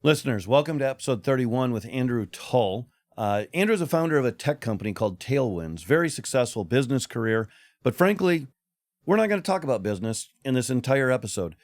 Listeners, welcome to episode 31 with Andrew Tull. Andrew's a founder of a tech company called Tailwinds, very successful business career, but frankly, we're not going to talk about business in this entire episode.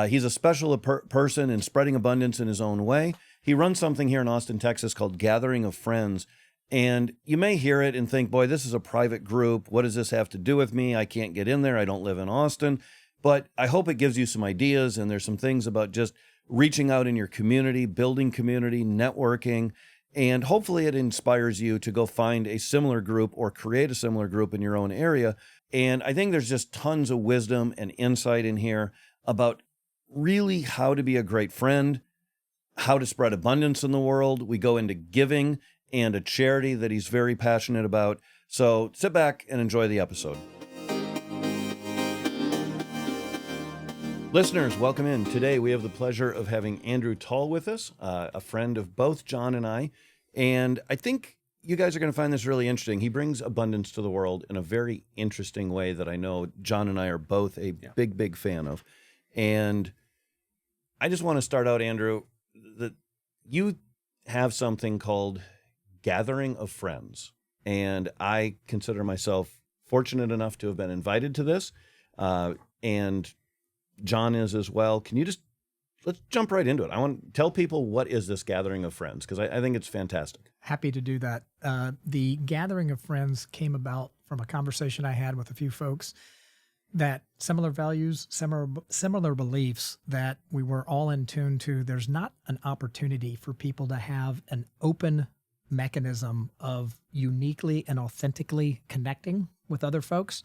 He's a special person in spreading abundance in his own way. He runs something here in Austin, Texas called Gathering of Friends, and you may hear it and think, boy, this is a private group. What does this have to do with me? I can't get in there. I don't live in Austin. But I hope it gives you some ideas, and there's some things about just reaching out in your community, building community, networking, and hopefully it inspires you to go find a similar group or create a similar group in your own area. And I think there's just tons of wisdom and insight in here about really how to be a great friend, how to spread abundance in the world. We go into giving and a charity that he's very passionate about. So sit back and enjoy the episode. Listeners, welcome in. Today we have the pleasure of having Andrew Tull with us, a friend of both John and I. And I think you guys are going to find this really interesting. He brings abundance to the world in a very interesting way that I know John and I are both a big fan of. And I just want to start out, Andrew, that you have something called Gathering of Friends. And I consider myself fortunate enough to have been invited to this. And John is as well. Can you let's jump right into it. I want to tell people, what is this Gathering of Friends? Because I think it's fantastic. Happy to do that. The Gathering of Friends came about from a conversation I had with a few folks that similar values, similar beliefs, that we were all in tune to. There's not an opportunity for people to have an open mechanism of uniquely and authentically connecting with other folks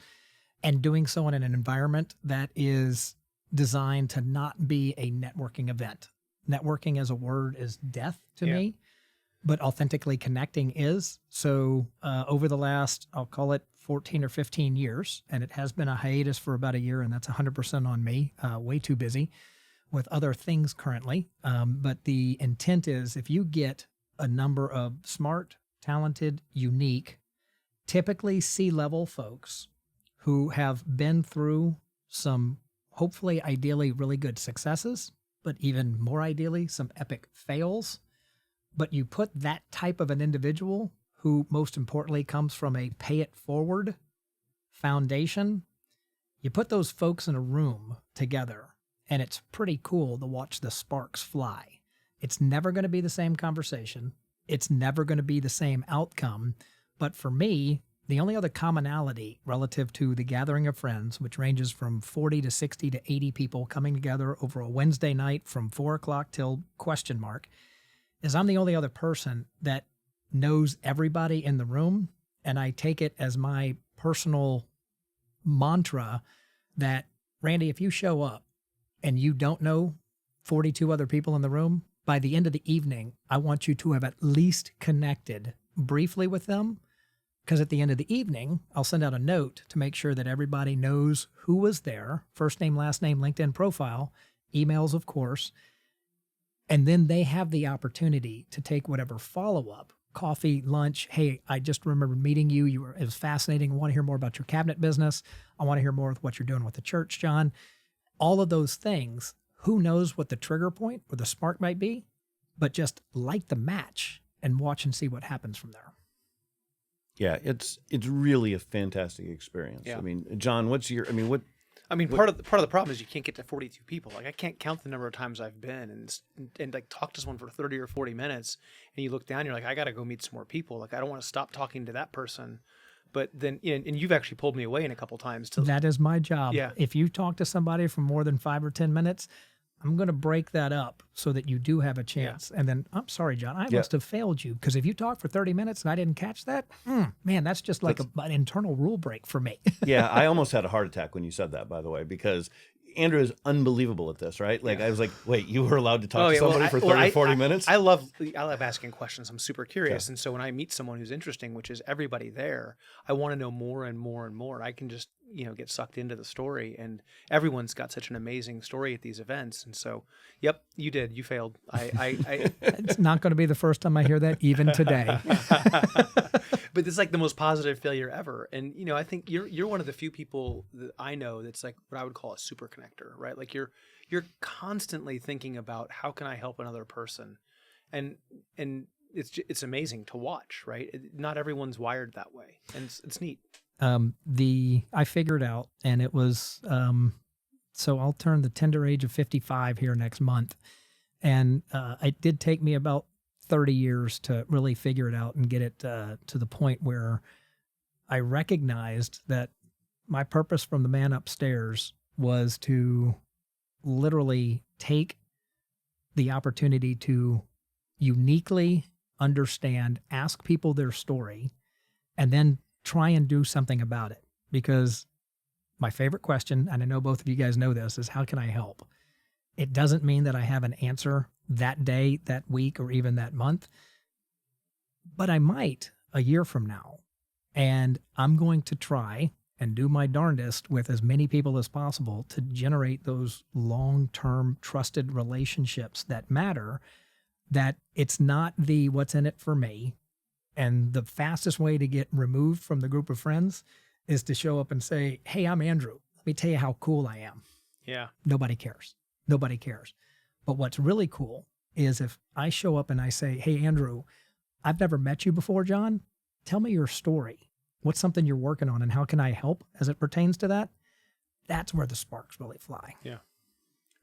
and doing so in an environment that is designed to not be a networking event. Networking as a word is death to me, but authentically connecting is. So over the last, I'll call it 14 or 15 years, and it has been a hiatus for about a year, and that's 100% on me, way too busy with other things currently. But the intent is, if you get a number of smart, talented, unique, typically C-level folks who have been through some hopefully, ideally, really good successes, but even more ideally, some epic fails. But you put that type of an individual who, most importantly, comes from a pay it forward foundation, you put those folks in a room together, and it's pretty cool to watch the sparks fly. It's never going to be the same conversation. It's never going to be the same outcome. But for me, the only other commonality relative to the Gathering of Friends, which ranges from 40 to 60 to 80 people coming together over a Wednesday night from 4 o'clock till ? Is I'm the only other person that knows everybody in the room. And I take it as my personal mantra that, Randy, if you show up and you don't know 42 other people in the room, by the end of the evening, I want you to have at least connected briefly with them. Because at the end of the evening, I'll send out a note to make sure that everybody knows who was there, first name, last name, LinkedIn profile, emails, of course. And then they have the opportunity to take whatever follow-up, coffee, lunch. Hey, I just remember meeting you. It was fascinating. I want to hear more about your cabinet business. I want to hear more of what you're doing with the church, John. All of those things, who knows what the trigger point or the spark might be, but just light the match and watch and see what happens from there. Yeah, it's really a fantastic experience. Yeah. I mean, John, part of the problem is you can't get to 42 people. Like, I can't count the number of times I've been and like talk to someone for 30 or 40 minutes, and you look down, you're like, I got to go meet some more people. Like, I don't want to stop talking to that person. But then, and you've actually pulled me away in a couple times. That is my job. Yeah. If you talk to somebody for more than 5 or 10 minutes, I'm going to break that up so that you do have a chance. Yeah. And then, I'm sorry, John, I must have failed you, because if you talk for 30 minutes and I didn't catch that, man, that's just like an internal rule break for me. Yeah, I almost had a heart attack when you said that, by the way, because Andrew is unbelievable at this, right? Like, I was like, wait, you were allowed to talk to somebody for 30 or 40 minutes? I love asking questions. I'm super curious. Yeah. And so when I meet someone who's interesting, which is everybody there, I want to know more and more and more. I can just, get sucked into the story, and everyone's got such an amazing story at these events. And so, yep, you did. You failed. It's not going to be the first time I hear that, even today. But it's like the most positive failure ever. And, I think you're one of the few people that I know that's like what I would call a super connector, right? Like you're you're constantly thinking about how can I help another person, and it's amazing to watch, right? Not everyone's wired that way, and it's neat. I figured out, and it was so I'll turn the tender age of 55 here next month, and it did take me about 30 years to really figure it out and get it to the point where I recognized that my purpose from the man upstairs was to literally take the opportunity to uniquely understand, ask people their story, and then try and do something about it. Because my favorite question, and I know both of you guys know this, is how can I help? It doesn't mean that I have an answer that day, that week, or even that month, but I might a year from now. And I'm going to try and do my darndest with as many people as possible to generate those long-term trusted relationships that matter, that it's not the what's in it for me. And the fastest way to get removed from the group of friends is to show up and say, hey, I'm Andrew. Let me tell you how cool I am. Yeah. Nobody cares. Nobody cares. But what's really cool is if I show up and I say, hey, Andrew, I've never met you before, John. Tell me your story. What's something you're working on and how can I help as it pertains to that? That's where the sparks really fly. Yeah.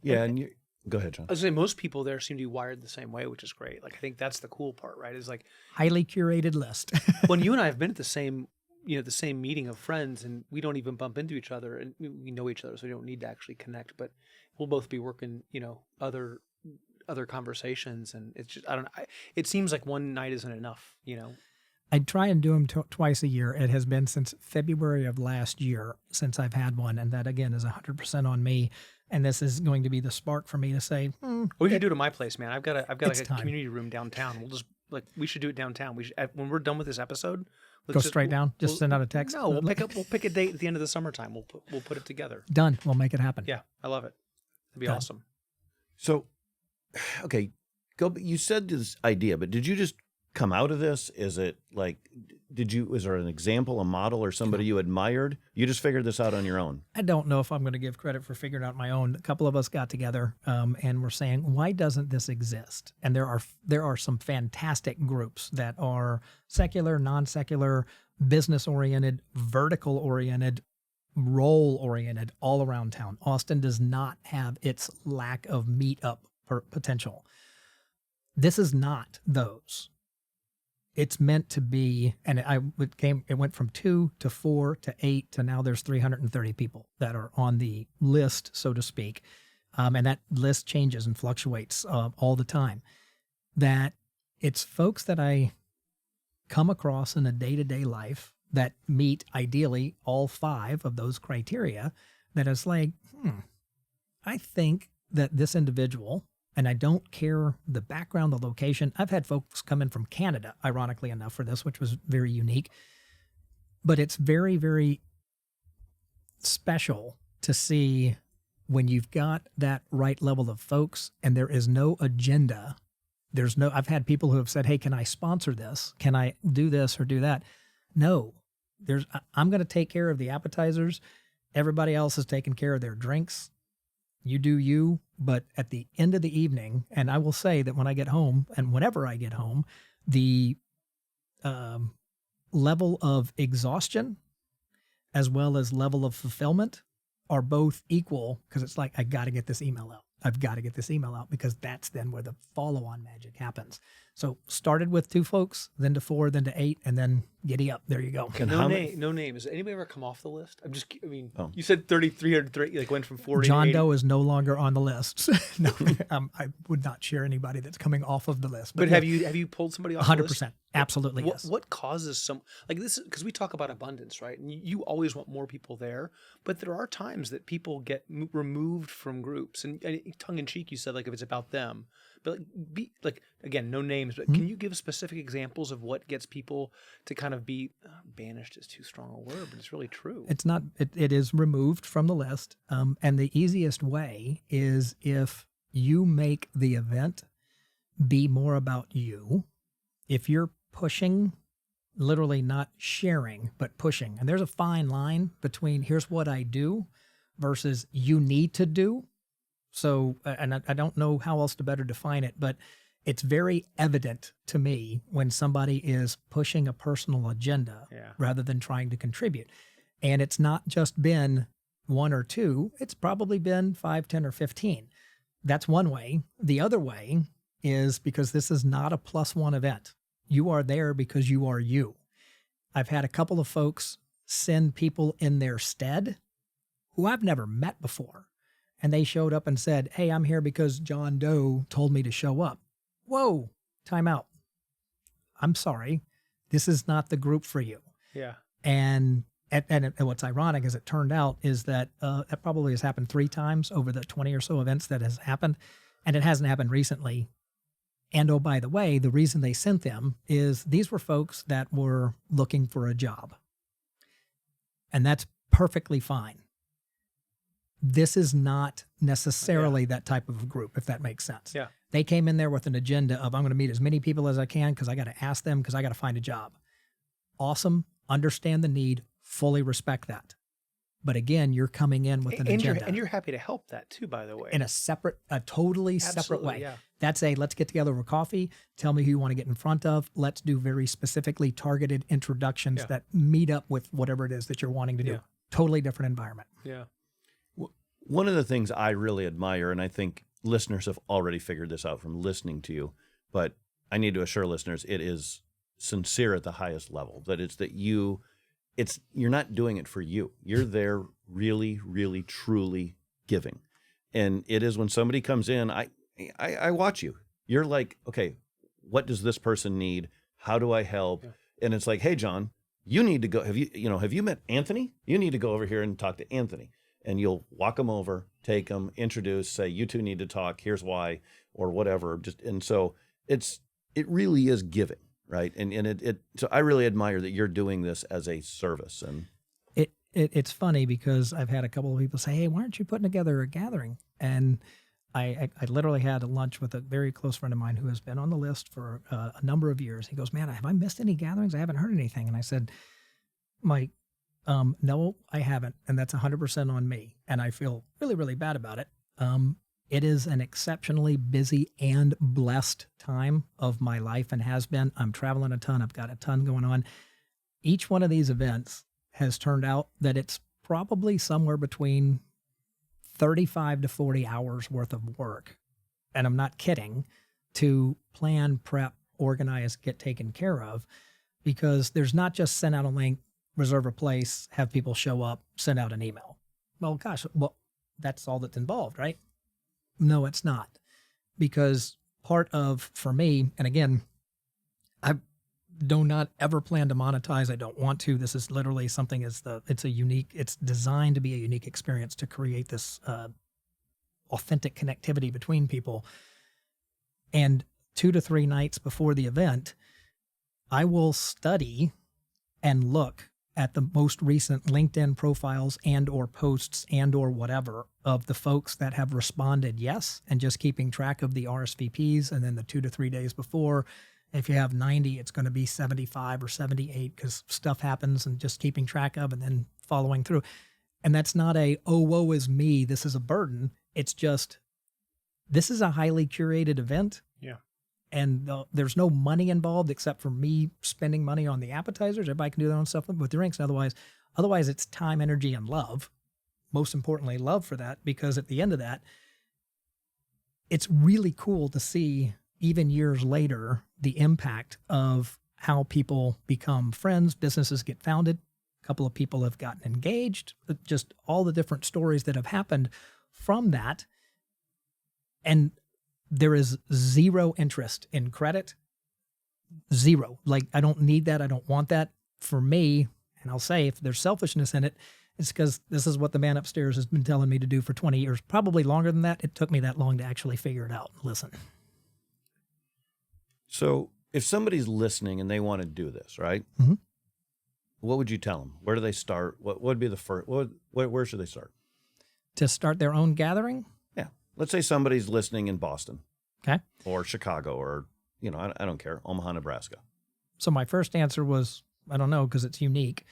Yeah. And you go ahead, John. I was saying most people there seem to be wired the same way, which is great. Like, I think that's the cool part, right? Is like highly curated list. when you and I have been at the same meeting of friends, and we don't even bump into each other, and we know each other, so we don't need to actually connect, but we'll both be working, other conversations. And it's just, it seems like one night isn't enough, I try and do them twice a year. It has been since February of last year since I've had one. And that, again, is 100% on me. And this is going to be the spark for me to say, we should do it at my place, man. I've got like a time. community room downtown. We'll just we should do it downtown. We should, when we're done with this episode, go straight down. Just send out a text. No, we'll pick a date at the end of the summertime. We'll put it together. Done. We'll make it happen. Yeah, I love it. It'd be awesome. So, okay, you said this idea, but did you just come out of this? Is it like, was there an example, a model, or somebody you admired? You just figured this out on your own? I don't know if I'm going to give credit for figuring out my own. A couple of us got together and we're saying, why doesn't this exist? And there are some fantastic groups that are secular, non-secular, business-oriented, vertical-oriented, role-oriented all around town. Austin does not have its lack of meetup potential. This is not those. It's meant to be, and it went from 2 to 4 to 8 to now there's 330 people that are on the list, so to speak. And that list changes and fluctuates all the time. That it's folks that I come across in a day-to-day life that meet ideally all 5 of those criteria, that is like, I think that this individual, and I don't care the background, the location. I've had folks come in from Canada, ironically enough, for this, which was very unique. But it's very, very special to see when you've got that right level of folks and there is no agenda. I've had people who have said, hey, can I sponsor this? Can I do this or do that? No, I'm going to take care of the appetizers. Everybody else is taking care of their drinks. You do you, but at the end of the evening, and I will say that when I get home, and whenever I get home, the level of exhaustion as well as level of fulfillment are both equal, because it's like, I got to get this email out. I've got to get this email out, because that's then where the follow-on magic happens. So started with 2 folks, then to 4, then to 8, and then giddy up. There you go. No names. Has anybody ever come off the list? You said 330, like went from 40 John to 80. Doe is no longer on the list. No, I would not share anybody that's coming off of the list. But have you pulled somebody off 100%, the list? 100%. Absolutely, yes. What causes some, like this, because we talk about abundance, right? And you always want more people there, but there are times that people get removed from groups. And tongue in cheek, you said, like, if it's about them. But again, no names, but can you give specific examples of what gets people to kind of be banished is too strong a word, but it's really true. It's not, it is removed from the list. And the easiest way is if you make the event be more about you. If you're pushing, literally not sharing, but pushing. And there's a fine line between here's what I do versus you need to do. So, and I don't know how else to better define it, but it's very evident to me when somebody is pushing a personal agenda Yeah. rather than trying to contribute. And it's not just been one or two, it's probably been 5, 10, or 15. That's one way. The other way is because this is not a +1 event. You are there because you are you. I've had a couple of folks send people in their stead who I've never met before. And they showed up and said, hey, I'm here because John Doe told me to show up. Whoa, time out. I'm sorry. This is not the group for you. Yeah. And what's ironic, as it turned out, is that that probably has happened 3 times over the 20 or so events that has happened. And it hasn't happened recently. And oh, by the way, the reason they sent them is these were folks that were looking for a job. And that's perfectly fine. This is not necessarily that type of group, if that makes sense. Yeah. They came in there with an agenda of, I'm going to meet as many people as I can because I got to ask them because I got to find a job. Awesome. Understand the need. Fully respect that. But again, you're coming in with an agenda. And you're happy to help that too, by the way. In a totally separate way. Yeah. That's let's get together over coffee. Tell me who you want to get in front of. Let's do very specifically targeted introductions that meet up with whatever it is that you're wanting to do. Yeah. Totally different environment. Yeah. One of the things I really admire, and I think listeners have already figured this out from listening to you, but I need to assure listeners it is sincere at the highest level, that it's that you're not doing it for you. You're there really, really, truly giving. And it is when somebody comes in, I watch you. You're like, okay, what does this person need? How do I help? Yeah. And it's like, hey, John, you need to go. Have you met Anthony? You need to go over here and talk to Anthony. And you'll walk them over, take them, introduce, say, you two need to talk. Here's why, or whatever. And so it really is giving, right? And so I really admire that you're doing this as a service. And it's funny because I've had a couple of people say, hey, why aren't you putting together a gathering? And I literally had a lunch with a very close friend of mine who has been on the list for a number of years. He goes, man, have I missed any gatherings? I haven't heard anything. And I said, Mike, no, I haven't. And that's 100% on me. And I feel really, really bad about it. It is an exceptionally busy and blessed time of my life and has been. I'm traveling a ton. I've got a ton going on. Each one of these events has turned out that it's probably somewhere between 35 to 40 hours worth of work. And I'm not kidding, to plan, prep, organize, get taken care of, because there's not just send out a link, reserve a place, have people show up, send out an email. Well, gosh, that's all that's involved, right? No, it's not. Because part of, for me, and again, I do not ever plan to monetize. I don't want to. This is literally something it's designed to be a unique experience to create this authentic connectivity between people. And 2 to 3 nights before the event, I will study and look at the most recent LinkedIn profiles and or posts and or whatever of the folks that have responded yes, and just keeping track of the RSVPs. And then the 2 to 3 days before, if you have 90, it's going to be 75 or 78 because stuff happens, and just keeping track of and then following through. And that's not oh, woe is me, this is a burden. It's just, this is a highly curated event. Yeah. And there's no money involved except for me spending money on the appetizers. Everybody can do their own stuff with the drinks. And otherwise it's time, energy, and love. Most importantly, love for that, because at the end of that, it's really cool to see, even years later, the impact of how people become friends, businesses get founded. A couple of people have gotten engaged, just all the different stories that have happened from that. And there is zero interest in credit. Zero. Like, I don't need that. I don't want that. For me, and I'll say, if there's selfishness in it, it's because this is what the man upstairs has been telling me to do for 20 years, probably longer than that. It took me that long to actually figure it out and listen. So if somebody's listening and they want to do this, right? Mm-hmm. What would you tell them? Where do they start? What would be the first? Where should they start? To start their own gathering? Yeah. Let's say somebody's listening in Boston. Okay. Or Chicago, or, I don't care, Omaha, Nebraska. So my first answer was, I don't know, because it's unique,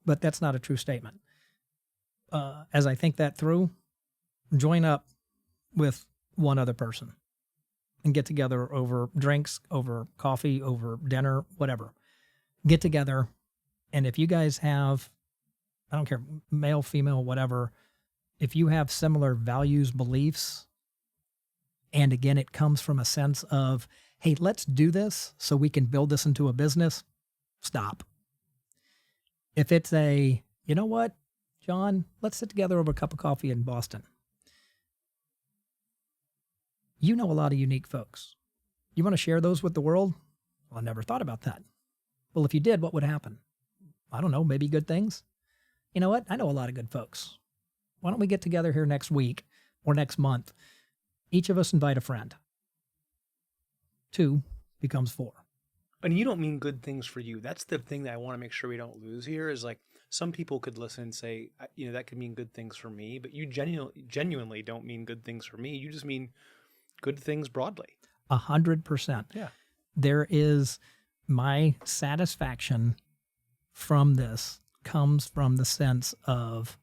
but that's not a true statement. As I think that through, join up with one other person and get together over drinks, over coffee, over dinner, whatever. Get together. And if you guys have, I don't care, male, female, whatever, if you have similar values, beliefs, and again, it comes from a sense of, hey, let's do this so we can build this into a business, stop. If it's a, you know what, John, let's sit together over a cup of coffee in Boston. You know a lot of unique folks. You want to share those with the world? Well, I never thought about that. Well, if you did, what would happen? I don't know, maybe good things. You know what? I know a lot of good folks. Why don't we get together here next week or next month? Each of us invite a friend. 2 becomes 4. And you don't mean good things for you. That's the thing that I want to make sure we don't lose here is like some people could listen and say, you know, that could mean good things for me, but you genuinely don't mean good things for me. You just mean good things broadly. 100%. Yeah. There is my satisfaction from this comes from the sense of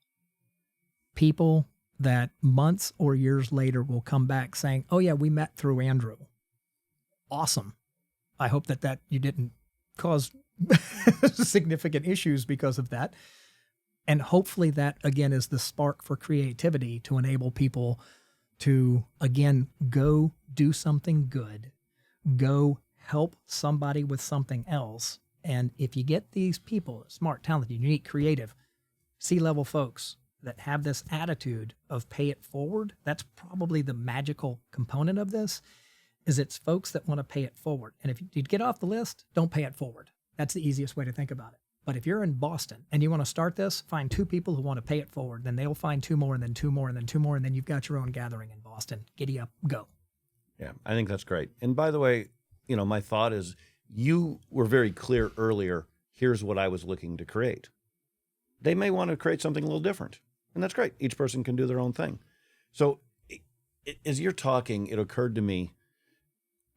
people that months or years later will come back saying, oh yeah, we met through Andrew. Awesome. I hope that you didn't cause significant issues because of that. And hopefully that, again, is the spark for creativity to enable people to, again, go do something good, go help somebody with something else. And if you get these people, smart, talented, unique, creative, C-level folks that have this attitude of pay it forward, that's probably the magical component of this, is it's folks that want to pay it forward. And if you get off the list, don't pay it forward. That's the easiest way to think about it. But if you're in Boston and you want to start this, find 2 people who want to pay it forward. Then they'll find 2 more and then 2 more and then 2 more. And then you've got your own gathering in Boston. Giddy up, go. Yeah, I think that's great. And by the way, you know, my thought is you were very clear earlier. Here's what I was looking to create. They may want to create something a little different. And that's great. Each person can do their own thing. So as you're talking, it occurred to me,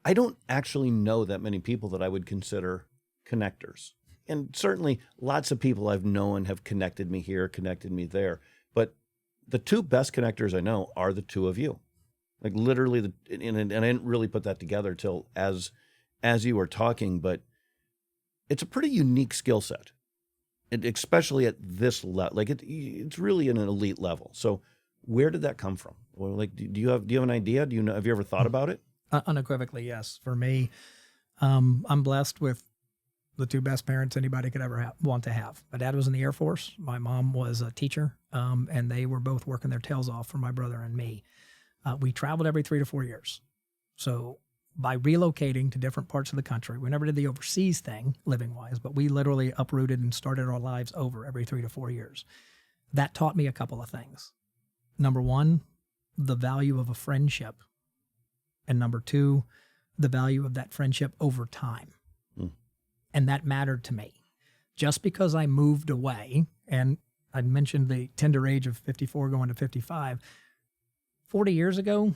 I don't actually know that many people that I would consider connectors. And certainly lots of people I've known have connected me here, connected me there. But the 2 best connectors I know are the 2 of you. Like literally, and I didn't really put that together till as you were talking, but it's a pretty unique skill set, and especially at this level. Like it's really an elite level. So where did that come from? Well, like, do you have an idea? Do you know? Have you ever thought about it? Unequivocally, yes. For me, I'm blessed with the 2 best parents anybody could ever want to have. My dad was in the Air Force. My mom was a teacher, and they were both working their tails off for my brother and me. We traveled every 3 to 4 years. So by relocating to different parts of the country, we never did the overseas thing living-wise, but we literally uprooted and started our lives over every 3 to 4 years. That taught me a couple of things. Number 1, the value of a friendship. And number 2, the value of that friendship over time. And that mattered to me. Just because I moved away, and I mentioned the tender age of 54 going to 55, 40 years ago,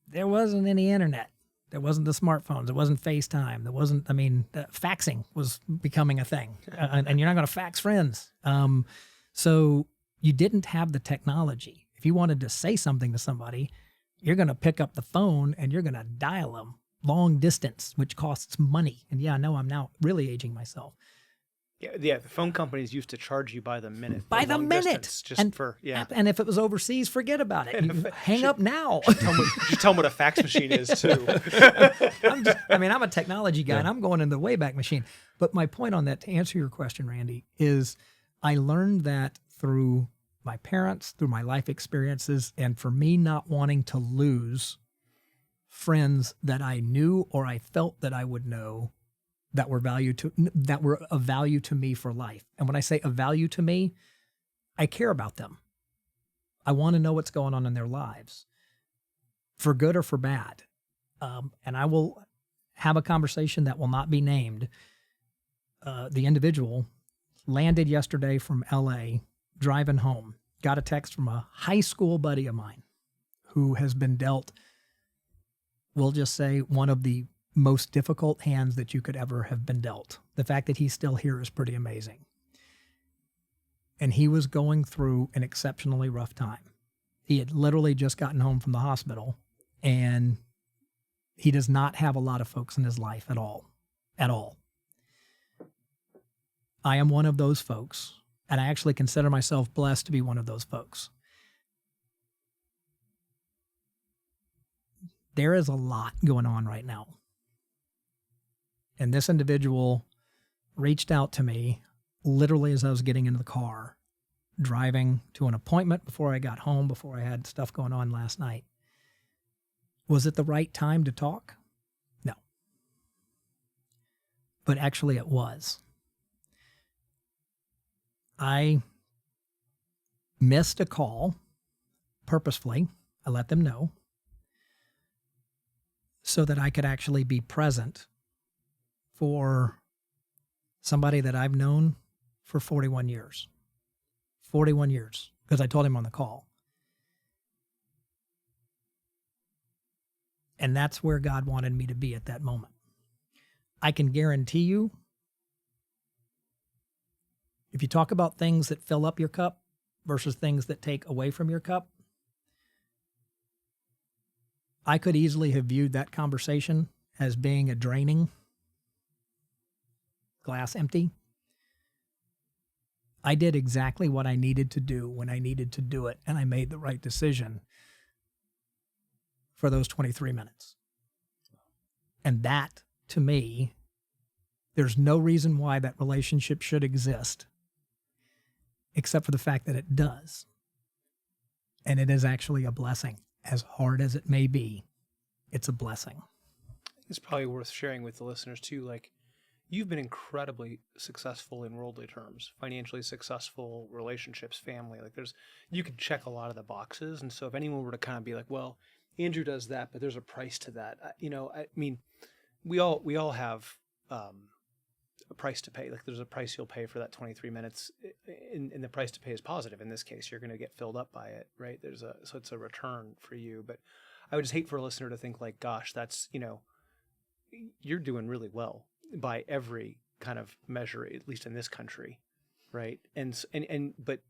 there wasn't any internet. There wasn't the smartphones. There wasn't FaceTime. There wasn't, faxing was becoming a thing. And you're not going to fax friends. So you didn't have the technology. If you wanted to say something to somebody, you're going to pick up the phone and you're going to dial them long distance, which costs money. And yeah, I know I'm now really aging myself. Yeah. The phone companies used to charge you by the minute. By the minute. Distance, And if it was overseas, forget about it. You hang up now. Just tell them what a fax machine is too. I'm a technology guy and I'm going in the Wayback Machine. But my point on that, to answer your question, Randy, is I learned that through my parents, through my life experiences, and for me not wanting to lose friends that I knew or I felt that I would know that were of value to me for life. And when I say of value to me, I care about them. I want to know what's going on in their lives, for good or for bad. And I will have a conversation that will not be named. The individual landed yesterday from LA, driving home, got a text from a high school buddy of mine who has been dealt, we'll just say, one of the most difficult hands that you could ever have been dealt. The fact that he's still here is pretty amazing. And he was going through an exceptionally rough time. He had literally just gotten home from the hospital, and he does not have a lot of folks in his life at all. At all. I am one of those folks, and I actually consider myself blessed to be one of those folks. There is a lot going on right now. And this individual reached out to me literally as I was getting into the car, driving to an appointment before I got home, before I had stuff going on last night. Was it the right time to talk? No. But actually it was. I missed a call purposefully. I let them know so that I could actually be present for somebody that I've known for 41 years. 41 years, because I told him on the call. And that's where God wanted me to be at that moment. I can guarantee you, if you talk about things that fill up your cup versus things that take away from your cup, I could easily have viewed that conversation as being a draining, glass empty. I did exactly what I needed to do when I needed to do it, and I made the right decision for those 23 minutes. And that, to me, there's no reason why that relationship should exist, except for the fact that it does. And it is actually a blessing. As hard as it may be, it's a blessing. It's probably worth sharing with the listeners too. Like, you've been incredibly successful in worldly terms, financially successful, relationships, family. Like, you could check a lot of the boxes. And so if anyone were to kind of be like, well, Andrew does that, but there's a price to that. I mean, we all have a price to pay. Like, there's a price you'll pay for that 23 minutes, and the price to pay is positive. In this case, you're going to get filled up by it, right? So it's a return for you. But I would just hate for a listener to think like, gosh, that's, you're doing really well by every kind of measure, at least in this country, right? But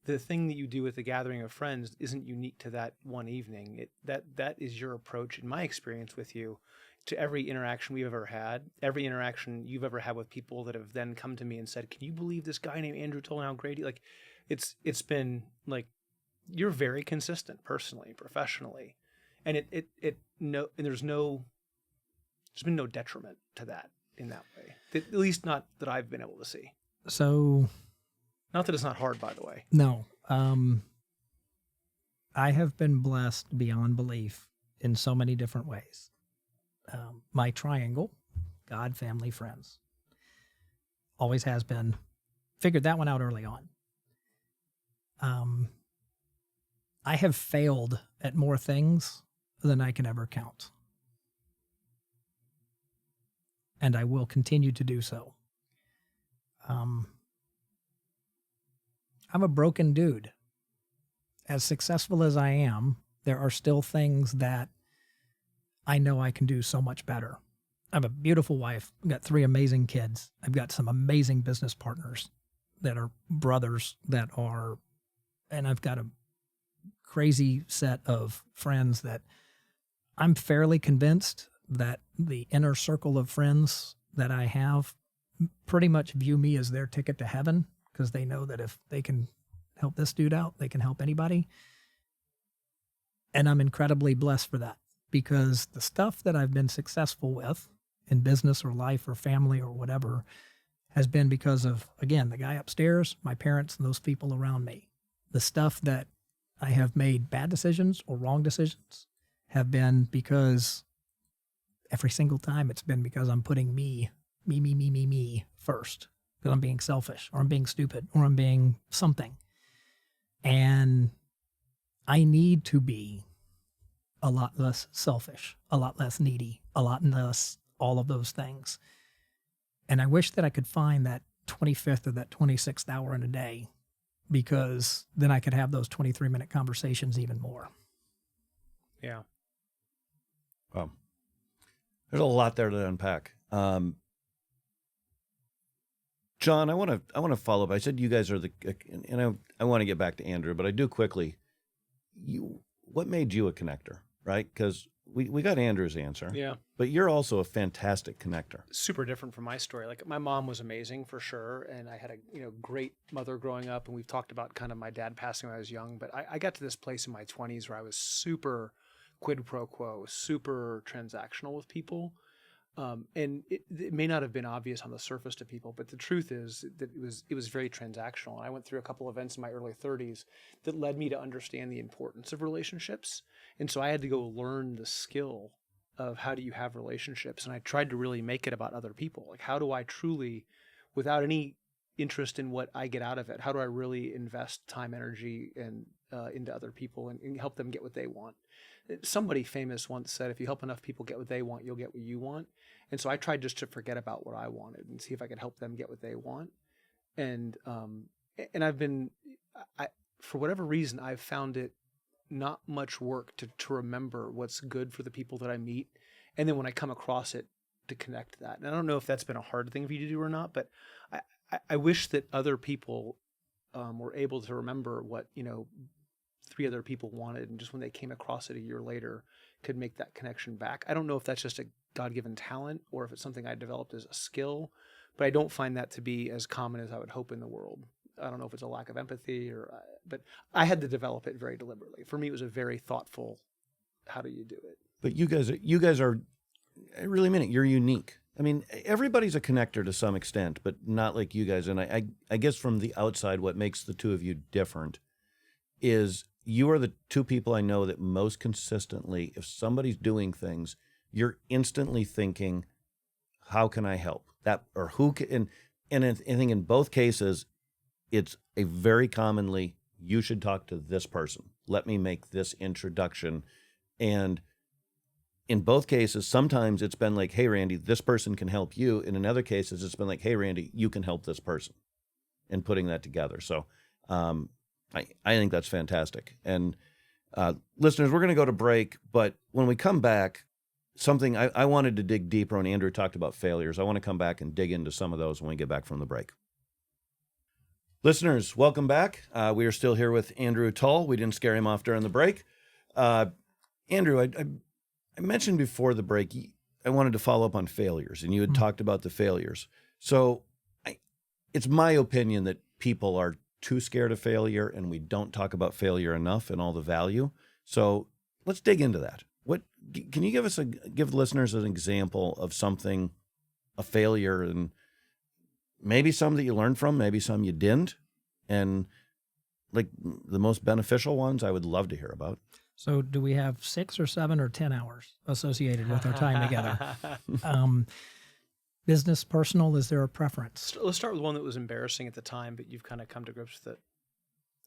the thing that you do with the gathering of friends isn't unique to that one evening. That is your approach, in my experience with you, to every interaction we've ever had, every interaction you've ever had with people that have then come to me and said, can you believe this guy named Andrew Tull, how great he, like, it's been like, you're very consistent personally, professionally. And there's been no detriment to that in that way, at least not that I've been able to see. So, not that it's not hard, by the way. No, I have been blessed beyond belief in so many different ways. My triangle, God, family, friends, always has been. Figured that one out early on. I have failed at more things than I can ever count. And I will continue to do so. I'm a broken dude. As successful as I am, there are still things that I know I can do so much better. I have a beautiful wife. I've got 3 amazing kids. I've got some amazing business partners that are brothers and I've got a crazy set of friends that I'm fairly convinced that the inner circle of friends that I have pretty much view me as their ticket to heaven, because they know that if they can help this dude out, they can help anybody. And I'm incredibly blessed for that, because the stuff that I've been successful with in business or life or family or whatever has been because of, again, the guy upstairs, my parents, and those people around me. The stuff that I have made bad decisions or wrong decisions have been because every single time it's been because I'm putting me first, because I'm being selfish, or I'm being stupid, or I'm being something. And I need to be a lot less selfish, a lot less needy, a lot less all of those things. And I wish that I could find that 25th or that 26th hour in a day, because then I could have those 23-minute conversations even more. Yeah. Wow. There's a lot there to unpack. John, I want to follow up. I said you guys are and I want to get back to Andrew, but I do quickly. what made you a connector, right? Because we got Andrew's answer. Yeah. But you're also a fantastic connector. Super different from my story. Like my mom was amazing for sure. And I had a, great mother growing up. And we've talked about kind of my dad passing when I was young, but I got to this place in my 20s where I was super quid pro quo, super transactional with people. And it may not have been obvious on the surface to people, but the truth is that it was very transactional. And I went through a couple events in my early 30s that led me to understand the importance of relationships. And so I had to go learn the skill of how do you have relationships. And I tried to really make it about other people. Like, how do I truly, without any interest in what I get out of it, how do I really invest time, energy, and into other people and help them get what they want? Somebody famous once said, if you help enough people get what they want, you'll get what you want. And so I tried just to forget about what I wanted and see if I could help them get what they want. And I've been, for whatever reason, I've found it not much work to remember what's good for the people that I meet. And then when I come across it, to connect that. And I don't know if that's been a hard thing for you to do or not, but I wish that other people were able to remember what, 3 other people wanted, and just when they came across it a year later could make that connection back. I don't know if that's just a God-given talent or if it's something I developed as a skill, but I don't find that to be as common as I would hope in the world. I don't know if it's a lack of empathy but I had to develop it very deliberately. For me, it was a very thoughtful, how do you do it? But you guys are, I really mean it, you're unique. I mean, everybody's a connector to some extent, but not like you guys. And I guess from the outside, what makes the two of you different is you are the 2 people I know that most consistently, if somebody's doing things, you're instantly thinking, how can I help? That, or who can, and I think in both cases, it's a very commonly, you should talk to this person. Let me make this introduction. And in both cases, sometimes it's been like, hey, Randy, this person can help you. And in other cases, it's been like, hey, Randy, you can help this person, and putting that together. So I think that's fantastic. And listeners, we're going to go to break. But when we come back, something I wanted to dig deeper on. Andrew talked about failures. I want to come back and dig into some of those when we get back from the break. Listeners, welcome back. We are still here with Andrew Tull. We didn't scare him off during the break. Andrew, I mentioned before the break, I wanted to follow up on failures, and you had talked about the failures. So it's my opinion that people are too scared of failure, and we don't talk about failure enough and all the value. So let's dig into that. What can you give listeners an example of something, a failure, and maybe some that you learned from, maybe some you didn't, and like the most beneficial ones I would love to hear about. So do we have 6 or 7 or 10 hours associated with our time together? Business, personal, is there a preference? Let's start with one that was embarrassing at the time, but you've kind of come to grips with it.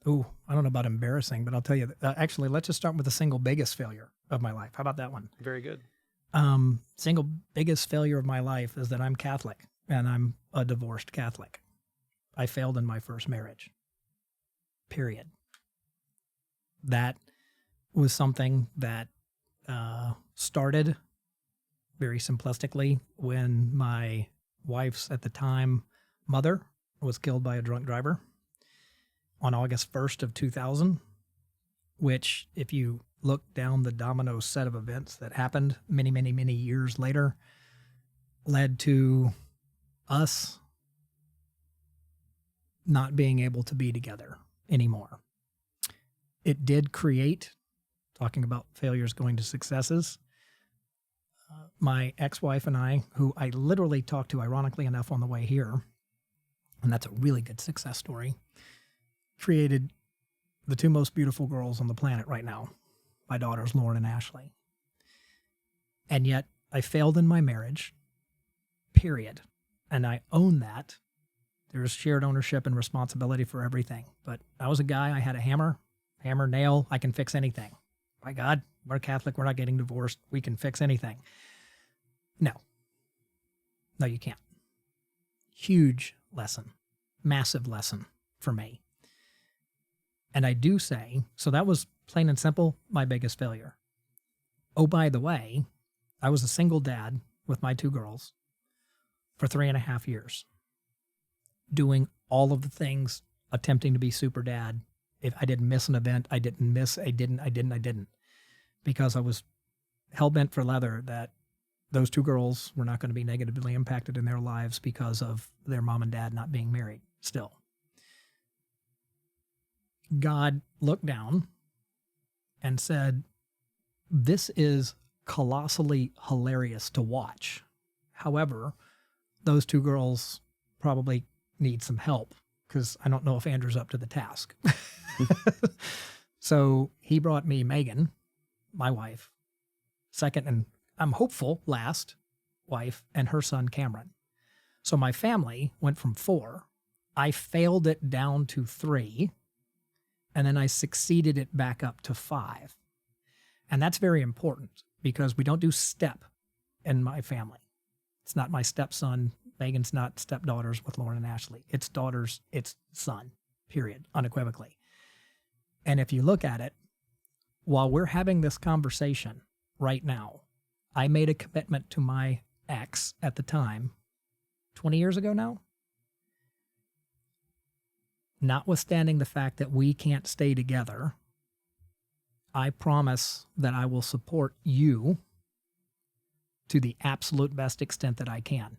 Ooh, I don't know about embarrassing, but I'll tell you, actually, let's just start with the single biggest failure of my life. How about that one? Very good. Single biggest failure of my life is that I'm Catholic, and I'm a divorced Catholic. I failed in my first marriage, period. That was something that started very simplistically when my wife's, at the time, mother was killed by a drunk driver on August 1st of 2000, which, if you look down the domino set of events that happened many, many, many years later, led to us not being able to be together anymore. It did create, talking about failures going to successes, my ex-wife and I, who I literally talked to, ironically enough, on the way here, and that's a really good success story, created the 2 most beautiful girls on the planet right now, my daughters, Lauren and Ashley. And yet I failed in my marriage, period. And I own that. There's shared ownership and responsibility for everything. But I was a guy, I had a hammer, nail, I can fix anything. My God, we're Catholic, we're not getting divorced, we can fix anything. No, you can't. Huge lesson, massive lesson for me. And I do say, so that was plain and simple, my biggest failure. Oh, by the way, I was a single dad with my 2 girls for 3.5 years, doing all of the things, attempting to be super dad If I didn't miss an event, I didn't, because I was hell-bent for leather that those two girls were not going to be negatively impacted in their lives because of their mom and dad not being married still. God looked down and said, this is colossally hilarious to watch. However, those two girls probably need some help because I don't know if Andrew's up to the task. So he brought me Megan, my wife, second, and I'm hopeful last wife, and her son Cameron. So my family went from 4. I failed it down to 3, and then I succeeded it back up to 5. And that's very important because we don't do step in my family. It's not my stepson. Megan's not stepdaughters with Lauren and Ashley. It's daughters, it's son, period, unequivocally. And if you look at it, while we're having this conversation right now, I made a commitment to my ex at the time, 20 years ago now, notwithstanding the fact that we can't stay together, I promise that I will support you to the absolute best extent that I can,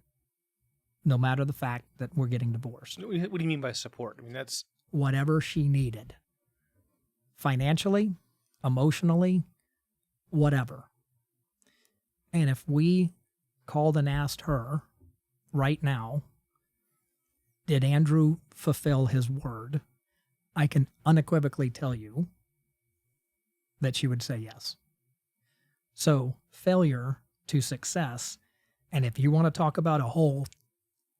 no matter the fact that we're getting divorced. What do you mean by support? I mean, that's whatever she needed. Financially, emotionally, whatever. And if we called and asked her right now, did Andrew fulfill his word? I can unequivocally tell you that she would say yes. So failure to success, and if you want to talk about a whole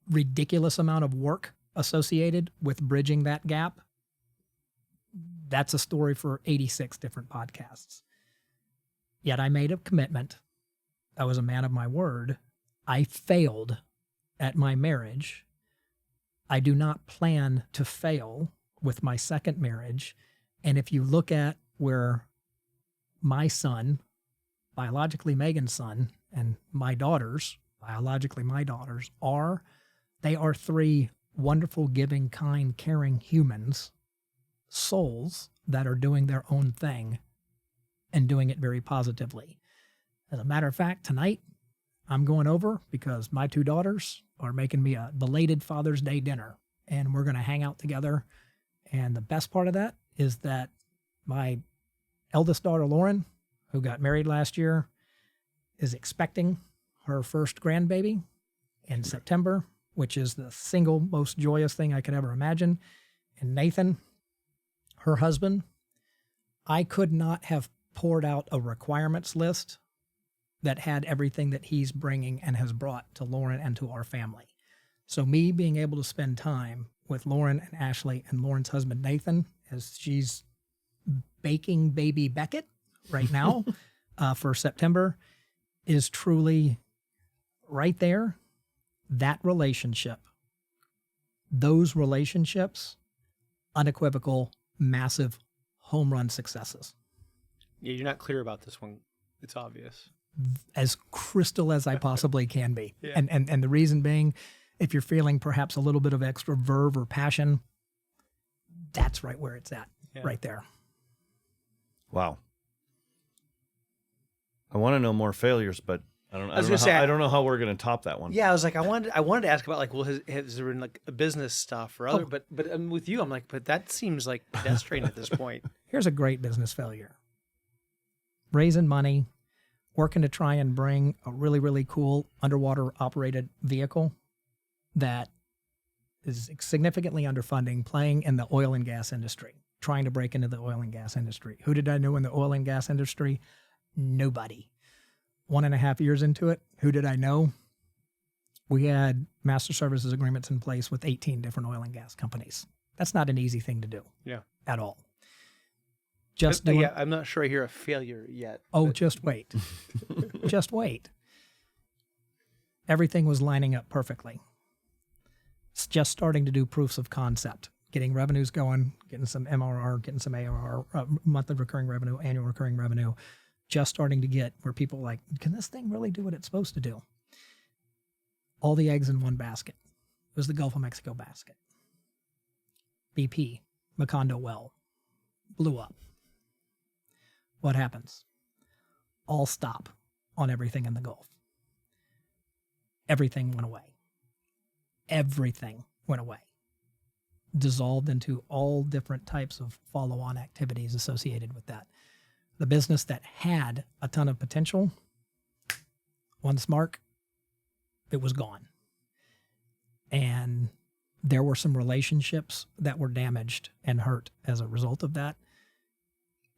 ridiculous amount of work associated with bridging that gap, that's a story for 86 different podcasts. Yet I made a commitment. I was a man of my word. I failed at my marriage. I do not plan to fail with my second marriage. And if you look at where my son, biologically Megan's son, and my daughters, biologically my daughters, are, they are 3 wonderful, giving, kind, caring humans, souls that are doing their own thing and doing it very positively. As a matter of fact, tonight I'm going over because my 2 daughters are making me a belated Father's Day dinner, and we're going to hang out together. And the best part of that is that my eldest daughter, Lauren, who got married last year, is expecting her first grandbaby in September, which is the single most joyous thing I could ever imagine. And Nathan, her husband, I could not have poured out a requirements list that had everything that he's bringing and has brought to Lauren and to our family. So me being able to spend time with Lauren and Ashley and Lauren's husband, Nathan, as she's baking baby Beckett right now for September, is truly right there. That relationship, those relationships, unequivocal, massive home run successes. Yeah, you're not clear about this one. It's obvious. As crystal as I possibly can be. Yeah. And the reason being, if you're feeling perhaps a little bit of extra verve or passion, that's right where it's at, right there. Wow. I want to know more failures, but I don't know how we're going to top that one. Yeah, I was like, I wanted to ask about like, well, has there been like a business stuff or other, but with you, I'm like, but that seems like pedestrian at this point. Here's a great business failure. Raising money, working to try and bring a really, really cool underwater operated vehicle that is significantly underfunding, playing in the oil and gas industry, trying to break into the oil and gas industry. Who did I know in the oil and gas industry? Nobody. 1.5 years into it, who did I know? We had master services agreements in place with 18 different oil and gas companies. That's not an easy thing to do. Yeah. At all. Yeah, I'm not sure I hear a failure yet. Oh, just wait. Just wait. Everything was lining up perfectly. It's just starting to do proofs of concept, getting revenues going, getting some MRR, getting some ARR, monthly recurring revenue, annual recurring revenue, just starting to get where people are like, can this thing really do what it's supposed to do? All the eggs in one basket. It was the Gulf of Mexico basket. BP, Macondo well. blew up. What happens? All stop on everything in the Gulf. Everything went away. Everything went away. Dissolved into all different types of follow-on activities associated with that. The business that had a ton of potential, once mark, it was gone. And there were some relationships that were damaged and hurt as a result of that.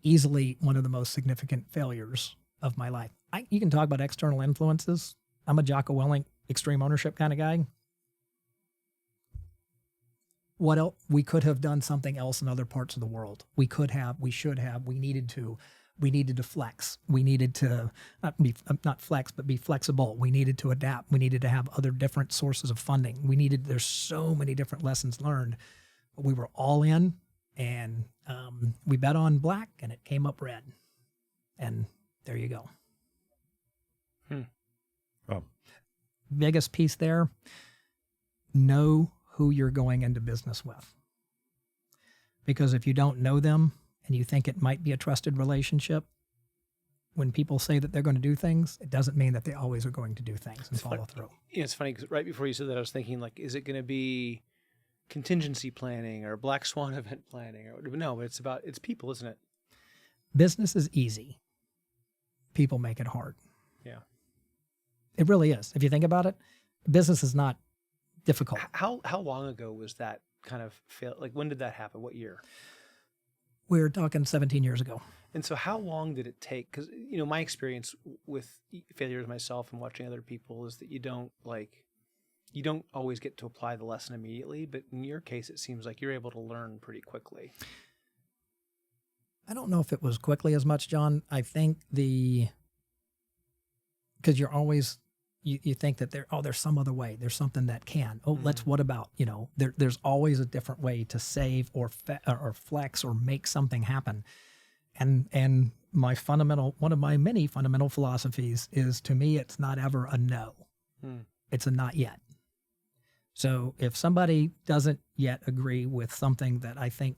Easily one of the most significant failures of my life. You can talk about external influences. I'm a Jocko Willink extreme ownership kind of guy. What else? We could have done something else in other parts of the world. We could have, we should have, we needed to flex. We needed to not flex, but be flexible. We needed to adapt. We needed to have other different sources of funding. There's so many different lessons learned, but we were all in, and we bet on black and it came up red. And there you go. Oh. Biggest piece there, know who you're going into business with. Because if you don't know them and you think it might be a trusted relationship, when people say that they're going to do things, it doesn't mean that they always are going to do things and follow through. Yeah, it's funny because right before you said that, I was thinking, like, is it going to be contingency planning or black swan event planning? No, but it's people, isn't it? Business is easy. People make it hard. Yeah. It really is. If you think about it, business is not difficult. How long ago was that kind of fail? Like, when did that happen? What year? We're talking 17 years ago. And so how long did it take? Because, my experience with failures myself and watching other people is that you don't always get to apply the lesson immediately. But in your case, it seems like you're able to learn pretty quickly. I don't know if it was quickly as much, John. I think because you're always, you think that there's some other way. There's something that can. What about, there's always a different way to save or flex or make something happen. And one of my many fundamental philosophies is, to me, it's not ever a no. It's a not yet. So if somebody doesn't yet agree with something that I think,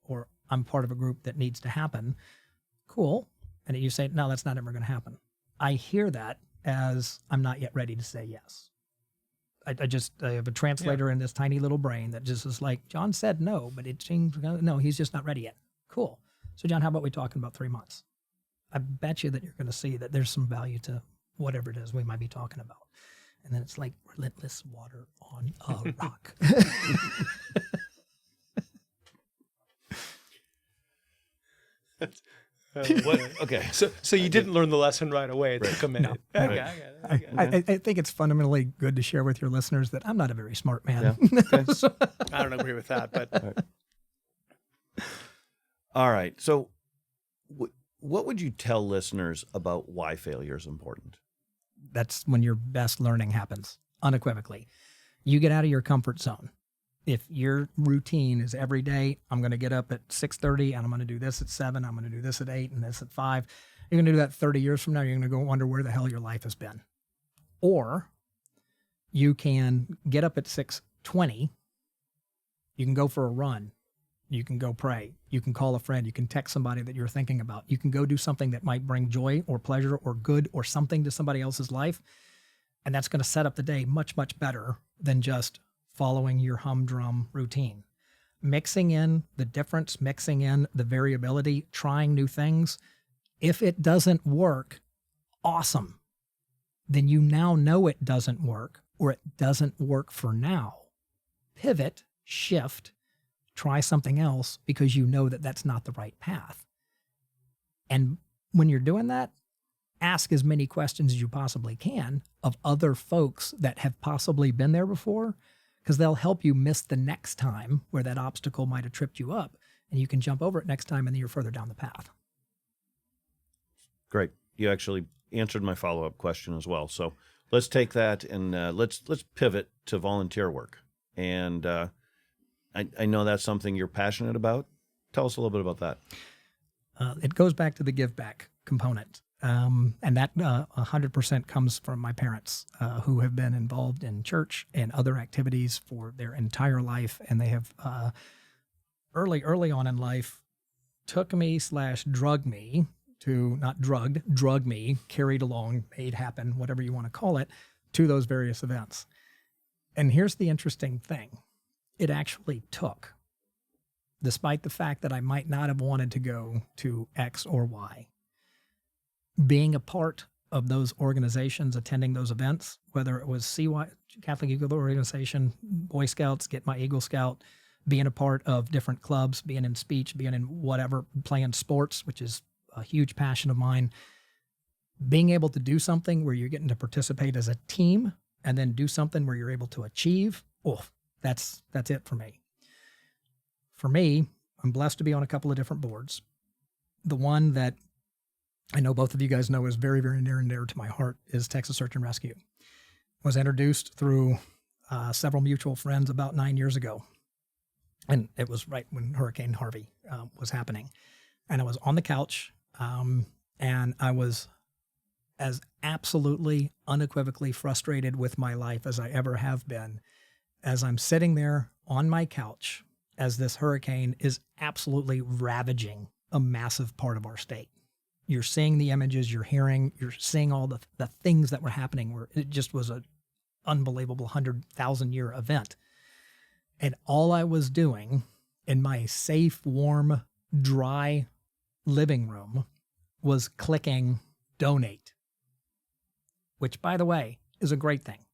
or I'm part of a group that needs to happen, cool. And you say, no, that's not ever going to happen. I hear that as I'm not yet ready to say yes. I have a translator in this tiny little brain that just is like, John said no, but it seems, no, he's just not ready yet. Cool. So John, how about we talk in about 3 months? I bet you that you're going to see that there's some value to whatever it is we might be talking about. And then it's like relentless water on a rock. Okay. So you didn't learn the lesson right away. It took a minute. No. Okay. I think it's fundamentally good to share with your listeners that I'm not a very smart man. Yeah. Okay. I don't agree with that, but All right. So what would you tell listeners about why failure is important? That's when your best learning happens, unequivocally. You get out of your comfort zone. If your routine is every day, I'm going to get up at 6:30 and I'm going to do this at 7, I'm going to do this at 8 and this at 5. You're going to do that 30 years from now. You're going to go wonder where the hell your life has been. Or you can get up at 6:20. You can go for a run. You can go pray. You can call a friend. You can text somebody that you're thinking about. You can go do something that might bring joy or pleasure or good or something to somebody else's life. And that's going to set up the day much, much better than just following your humdrum routine. Mixing in the difference, mixing in the variability, trying new things. If it doesn't work, awesome. Then you now know it doesn't work, or it doesn't work for now. Pivot, shift, try something else because you know that that's not the right path. And when you're doing that, ask as many questions as you possibly can of other folks that have possibly been there before, because they'll help you miss the next time where that obstacle might have tripped you up, and you can jump over it next time and then you're further down the path. Great. You actually answered my follow-up question as well. So let's take that and let's pivot to volunteer work. And I know that's something you're passionate about. Tell us a little bit about that. It goes back to the give back component. And that 100% comes from my parents, who have been involved in church and other activities for their entire life. And they have early on in life took me / drug me to, not drugged, drug me, carried along, made happen, whatever you want to call it, to those various events. And here's the interesting thing. It actually took, despite the fact that I might not have wanted to go to X or Y, being a part of those organizations, attending those events, whether it was CY, Catholic Eagle Organization, Boy Scouts, Get My Eagle Scout, being a part of different clubs, being in speech, being in whatever, playing sports, which is a huge passion of mine, being able to do something where you're getting to participate as a team and then do something where you're able to achieve, that's it for me. For me, I'm blessed to be on a couple of different boards. The one that I know both of you guys know is very, very near and dear to my heart is Texas Search and Rescue. Was introduced through several mutual friends about 9 years ago. And it was right when Hurricane Harvey was happening. And I was on the couch, and I was as absolutely, unequivocally frustrated with my life as I ever have been, as I'm sitting there on my couch as this hurricane is absolutely ravaging a massive part of our state. You're seeing the images, you're seeing all the things that were happening, where it just was an unbelievable 100,000-year event. And all I was doing in my safe, warm, dry living room was clicking donate, which, by the way, is a great thing.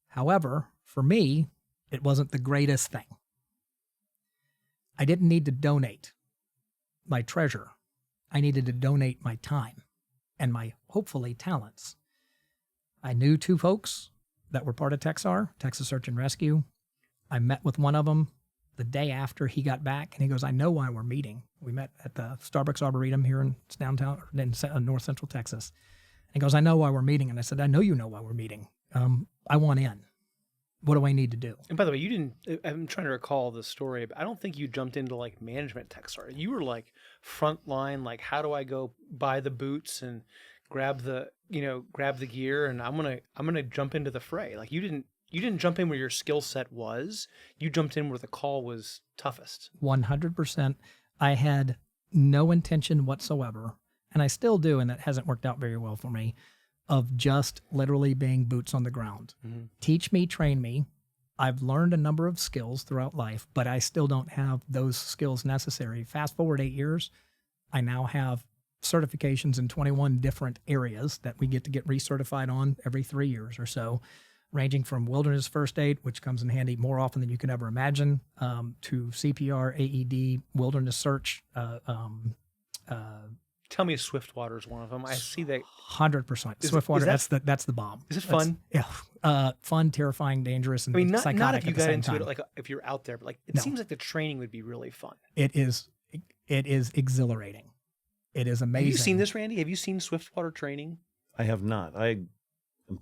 However, for me, it wasn't the greatest thing. I didn't need to donate my treasure. I needed to donate my time and my, hopefully, talents. I knew two folks that were part of Texar, Texas Search and Rescue. I met with one of them the day after he got back, and he goes, I know why we're meeting. We met at the Starbucks Arboretum here in downtown, in North Central Texas. And he goes, I know why we're meeting. And I said, I know you know why we're meeting. I want in. What do I need to do? And by the way, you didn't, I'm trying to recall the story, but I don't think you jumped into like management Texar. You were like front line, like, how do I go buy the boots and grab the gear, and I'm gonna jump into the fray. Like you didn't jump in where your skill set was. You jumped in where the call was toughest. 100%. I had no intention whatsoever, and I still do, and that hasn't worked out very well for me, of just literally being boots on the ground. Mm-hmm. Teach me, train me. I've learned a number of skills throughout life, but I still don't have those skills necessary. Fast forward 8 years, I now have certifications in 21 different areas that we get to get recertified on every 3 years or so, ranging from wilderness first aid, which comes in handy more often than you can ever imagine, to CPR, AED, wilderness search. Tell me Swiftwater is one of them. I see that. 100%. Swiftwater, that's the bomb. Is it fun? Fun, terrifying, dangerous, and psychotic not if you at the got same into time. it, like if you're out there, but like it seems like the training would be really fun. It is exhilarating. It is amazing. Have you seen this, Randy? Have you seen Swiftwater training? I have not. I'm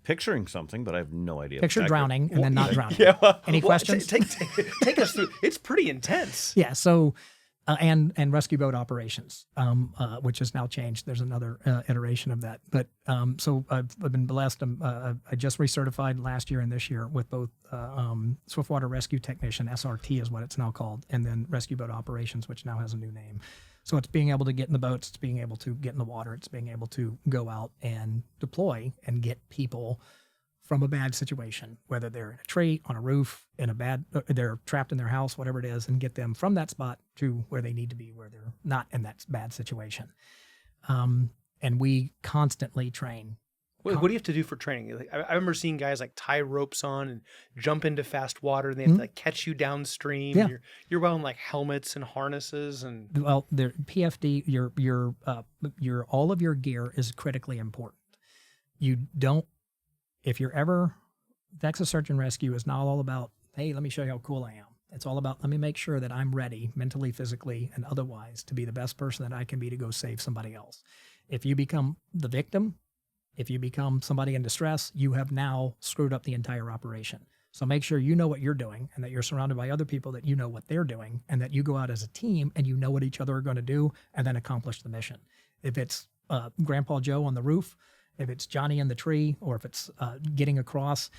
picturing something, but I have no idea. Picture drowning and then not drowning. Any questions? Take us through. It's pretty intense. Yeah. So, and rescue boat operations, which has now changed. There's another iteration of that. But so I've been blessed. I just recertified last year and this year with both Swiftwater Rescue Technician, SRT is what it's now called, and then rescue boat operations, which now has a new name. So it's being able to get in the boats, it's being able to get in the water, it's being able to go out and deploy and get people from a bad situation, whether they're in a tree, on a roof, they're trapped in their house, whatever it is, and get them from that spot to where they need to be, where they're not in that bad situation. And we constantly train. What do you have to do for training? Like, I remember seeing guys like tie ropes on and jump into fast water, and they have to like catch you downstream. Yeah. You're wearing like helmets and harnesses, and well, the PFD, your all of your gear is critically important. If you're ever, Texas Search and Rescue is not all about, hey, let me show you how cool I am. It's all about, let me make sure that I'm ready mentally, physically, and otherwise to be the best person that I can be to go save somebody else. If you become the victim, if you become somebody in distress, you have now screwed up the entire operation. So make sure you know what you're doing and that you're surrounded by other people that you know what they're doing and that you go out as a team and you know what each other are going to do and then accomplish the mission. If it's Grandpa Joe on the roof, if it's Johnny in the tree, or if it's getting across.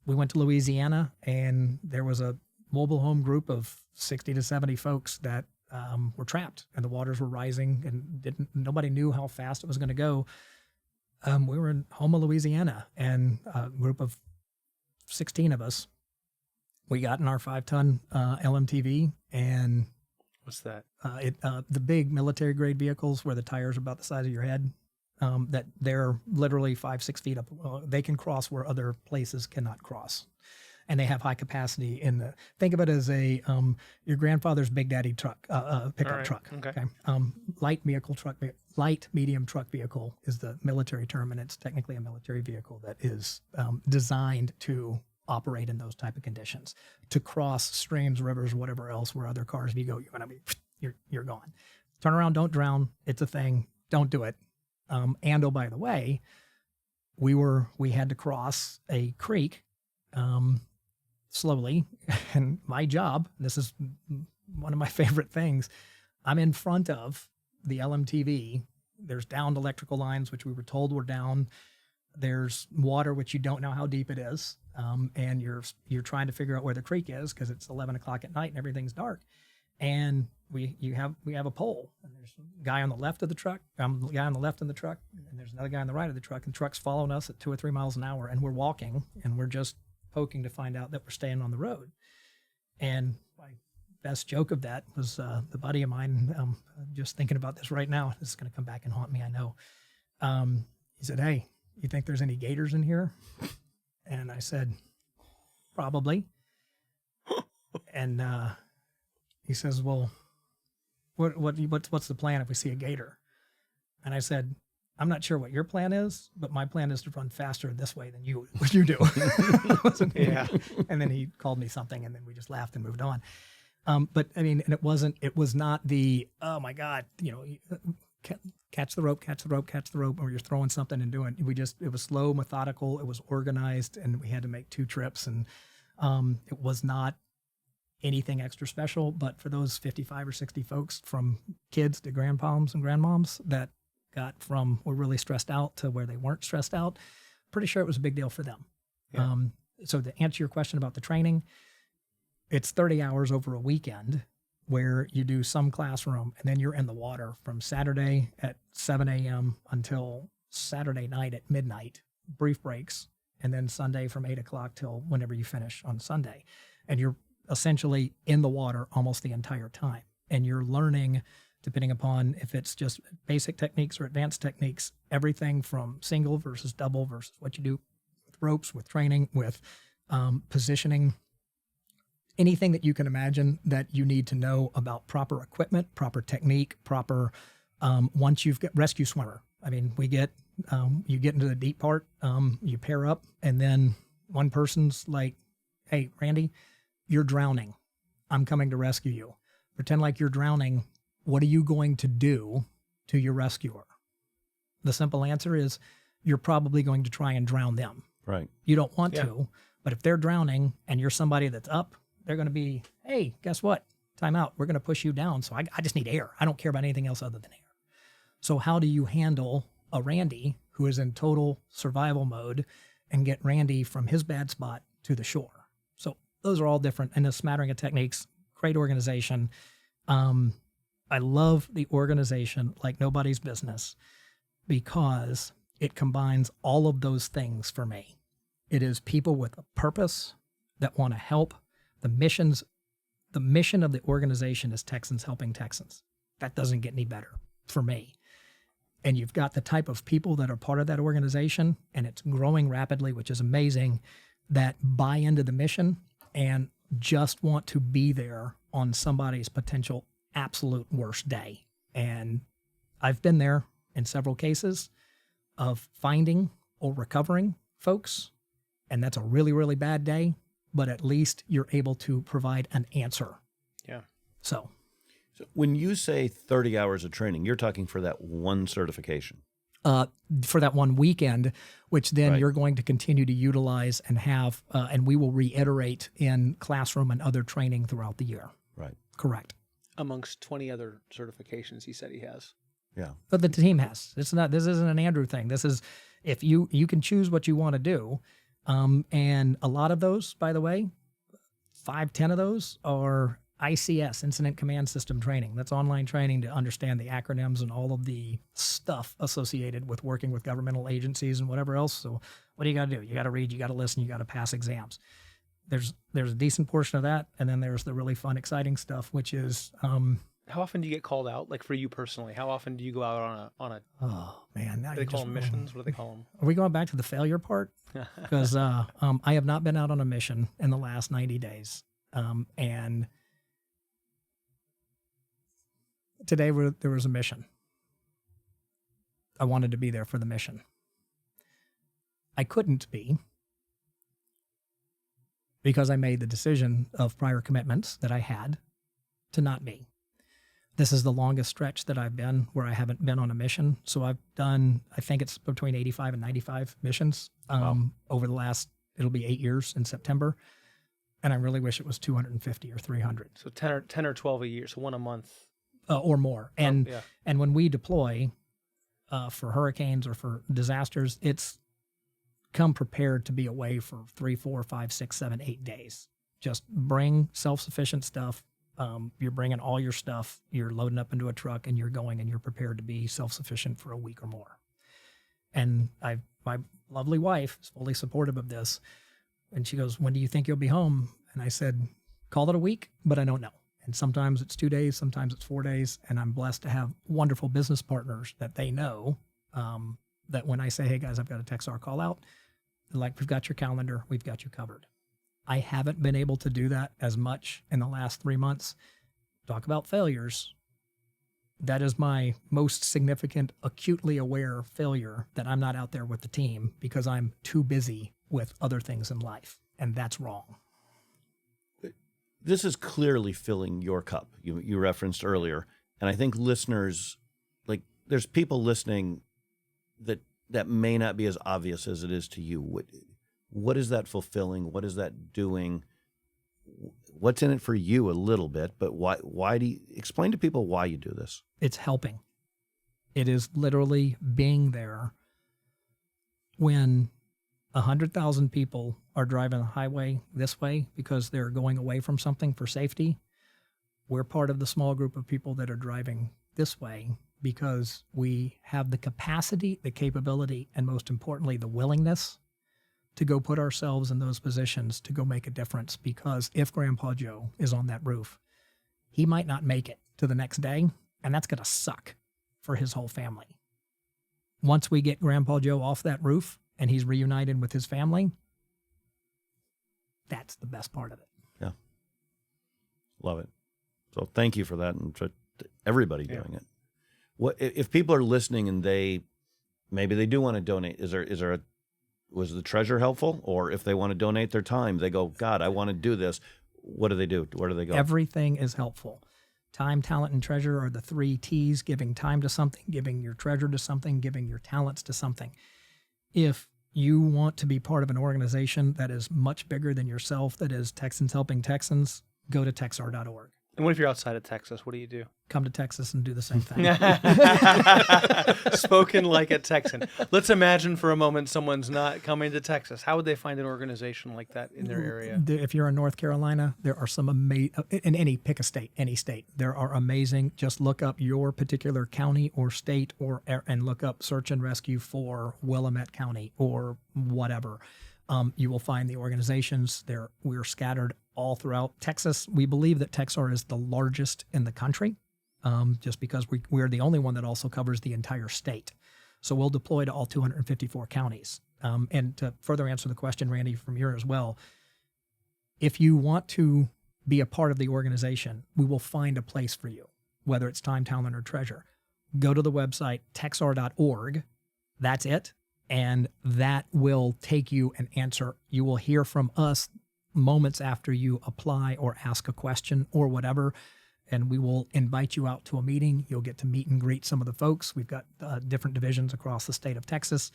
We went to Louisiana and there was a mobile home group of 60 to 70 folks that were trapped, and the waters were rising, and nobody knew how fast it was going to go. We were in Houma, Louisiana, and a group of 16 of us. We got in our 5-ton LMTV, and What's that? the big military grade vehicles where the tires are about the size of your head, that they're literally 5-6 feet up. They can cross where other places cannot cross, and they have high capacity. Think of it as a your grandfather's Big Daddy truck, pickup right. truck. Okay. Light medium truck vehicle is the military term, and it's technically a military vehicle that is designed to operate in those type of conditions, to cross streams, rivers, whatever else, where other cars, if you go, you're gonna be, you're gone. Turn around, don't drown. It's a thing. Don't do it. And oh, by the way, we had to cross a creek slowly, and my job, this is one of my favorite things, I'm in front of the LMTV. There's downed electrical lines, which we were told were down. There's water, which you don't know how deep it is, and you're trying to figure out where the creek is because it's 11 o'clock at night and everything's dark. And we have a pole, and there's a guy on the left of the truck. I'm the guy on the left in the truck, and there's another guy on the right of the truck, and the truck's following us at 2 or 3 miles an hour, and we're walking, and we're just poking to find out that we're staying on the road. And my best joke of that was the buddy of mine. Just thinking about this right now. This is going to come back and haunt me, I know. He said, "Hey, you think there's any gators in here?" And I said, "Probably." And he says, "Well, what's the plan if we see a gator?" And I said, "I'm not sure what your plan is, but my plan is to run faster this way than you do." Yeah. And then he called me something, and then we just laughed and moved on. But I mean, and it was not the, oh my God, catch the rope, or you're throwing something and doing. It was slow, methodical, it was organized, and we had to make 2 trips, and it was not anything extra special. But for those 55 or 60 folks, from kids to grandpoms and grandmoms, that got from were really stressed out to where they weren't stressed out, pretty sure it was a big deal for them. Yeah. So to answer your question about the training, it's 30 hours over a weekend where you do some classroom, and then you're in the water from Saturday at 7 a.m. until Saturday night at midnight, brief breaks, and then Sunday from 8 o'clock till whenever you finish on Sunday. And you're essentially in the water almost the entire time. And you're learning, depending upon if it's just basic techniques or advanced techniques, everything from single versus double versus what you do with ropes, with training, with positioning, anything that you can imagine that you need to know about proper equipment, proper technique, proper, once you've got rescue swimmer. I mean, you get into the deep part, you pair up, and then one person's like, "Hey, Randy, you're drowning. I'm coming to rescue you." Pretend like you're drowning. What are you going to do to your rescuer? The simple answer is you're probably going to try and drown them. Right. You don't want to, but if they're drowning and you're somebody that's up, they're going to be, "Hey, guess what? Time out. We're going to push you down. So I just need air. I don't care about anything else other than air." So how do you handle a Randy who is in total survival mode and get Randy from his bad spot to the shore? So those are all different, and a smattering of techniques. Great organization. I love the organization like nobody's business because it combines all of those things for me. It is people with a purpose that want to help. The mission of the organization is Texans helping Texans. That doesn't get any better for me. And you've got the type of people that are part of that organization, and it's growing rapidly, which is amazing, that buy into the mission and just want to be there on somebody's potential absolute worst day. And I've been there in several cases of finding or recovering folks, and that's a really, really bad day, but at least you're able to provide an answer. Yeah. So when you say 30 hours of training, you're talking for that one certification. For that one weekend, which then Right. you're going to continue to utilize and have, and we will reiterate in classroom and other training throughout the year. Right. Correct. Amongst 20 other certifications he said he has. Yeah. But the team has. This isn't an Andrew thing. This is, if you can choose what you want to do. And a lot of those, by the way, 5-10 of those are ICS, Incident Command System Training. That's online training to understand the acronyms and all of the stuff associated with working with governmental agencies and whatever else. So what do? You got to read, you got to listen, you got to pass exams. There's a decent portion of that, and then there's the really fun, exciting stuff, which is how often do you get called out? Like for you personally, how often do you go out on a oh man, now what do they call them, missions? What do they call them? Are we going back to the failure part? Because I have not been out on a mission in the last 90 days. And today there was a mission. I wanted to be there for the mission. I couldn't be because I made the decision of prior commitments that I had to not be. This is the longest stretch that I've been where I haven't been on a mission. So I've done, I think it's between 85 and 95 missions over the last, it'll be 8 years in September. And I really wish it was 250 or 300. So 10 or 12 a year, so one a month. Or more. And when we deploy for hurricanes or for disasters, it's come prepared to be away for 3, 4, 5, 6, 7, 8 days. Just bring self-sufficient stuff. You're bringing all your stuff. You're loading up into a truck and you're going and you're prepared to be self-sufficient for a week or more. And my lovely wife is fully supportive of this. And she goes, when do you think you'll be home? And I said, call it a week, but I don't know. And sometimes it's 2 days, sometimes it's 4 days. And I'm blessed to have wonderful business partners that they know that when I say, hey guys, I've got a Texar call out, they're like, we've got your calendar, we've got you covered. I haven't been able to do that as much in the last 3 months. Talk about failures. That is my most significant, acutely aware failure, that I'm not out there with the team because I'm too busy with other things in life. And that's wrong. This is clearly filling your cup. You referenced earlier. And I think listeners, like there's people listening that may not be as obvious as it is to you. What is that fulfilling? What is that doing? What's in it for you a little bit, but why do you explain to people why you do this? It's helping. It is literally being there when 100,000 people are driving the highway this way because they're going away from something for safety. We're part of the small group of people that are driving this way because we have the capacity, the capability, and most importantly, the willingness to go put ourselves in those positions to go make a difference. Because if Grandpa Joe is on that roof, he might not make it to the next day, and that's going to suck for his whole family. Once we get Grandpa Joe off that roof and he's reunited with his family, that's the best part of it. Yeah. Love it. So thank you for that, and to everybody doing it. What if people are listening and maybe they do want to donate? Was the treasure helpful? Or if they want to donate their time, they go, God, I want to do this. What do they do? Where do they go? Everything is helpful. Time, talent, and treasure are the 3 T's: giving time to something, giving your treasure to something, giving your talents to something. If you want to be part of an organization that is much bigger than yourself, that is Texans Helping Texans, go to texar.org. And what if you're outside of Texas? What do you do? Come to Texas and do the same thing. Spoken like a Texan. Let's imagine for a moment someone's not coming to Texas. How would they find an organization like that in their area? If you're in North Carolina, there are some amazing, in pick a state, any state, there are amazing, just look up your particular county or state and look up search and rescue for Willamette County or whatever. You will find the organizations there. We're scattered all throughout Texas. We believe that Texar is the largest in the country, just because we're the only one that also covers the entire state. So we'll deploy to all 254 counties. And to further answer the question, Randy, from you as well, if you want to be a part of the organization, we will find a place for you, whether it's time, talent, or treasure. Go to the website, texar.org. That's it. And that will take you an answer. You will hear from us moments after you apply or ask a question or whatever, and we will invite you out to a meeting. You'll get to meet and greet some of the folks. We've got different divisions across the state of Texas,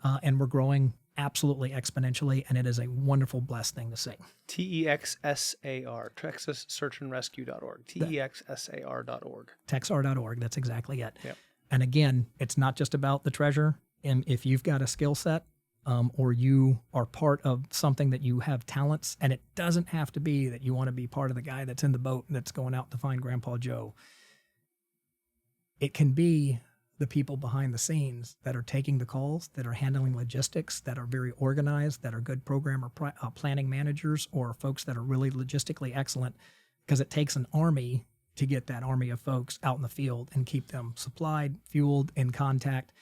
and we're growing absolutely exponentially, and it is a wonderful, blessed thing to see. TEXSAR, TexasSearchandRescue.org, TEXSAR.org. Texar.org, that's exactly it. Yep. And again, it's not just about the treasure. And if you've got a skill set or you are part of something that you have talents, and it doesn't have to be that you want to be part of the guy that's in the boat and that's going out to find Grandpa Joe. It can be the people behind the scenes that are taking the calls, that are handling logistics, that are very organized, that are good program or planning managers, or folks that are really logistically excellent, because it takes an army to get that army of folks out in the field and keep them supplied, fueled, in contact.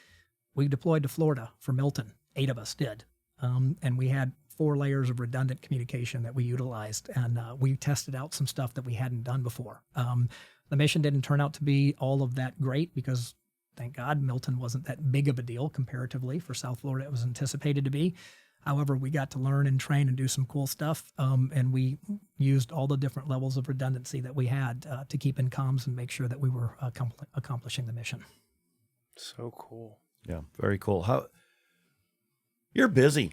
We deployed to Florida for Milton. 8 of us did. And we had 4 layers of redundant communication that we utilized, and we tested out some stuff that we hadn't done before. The mission didn't turn out to be all of that great because, thank God, Milton wasn't that big of a deal comparatively for South Florida. It was anticipated to be. However, we got to learn and train and do some cool stuff, and we used all the different levels of redundancy that we had to keep in comms and make sure that we were accomplishing the mission. So cool. Yeah, very cool. You're busy,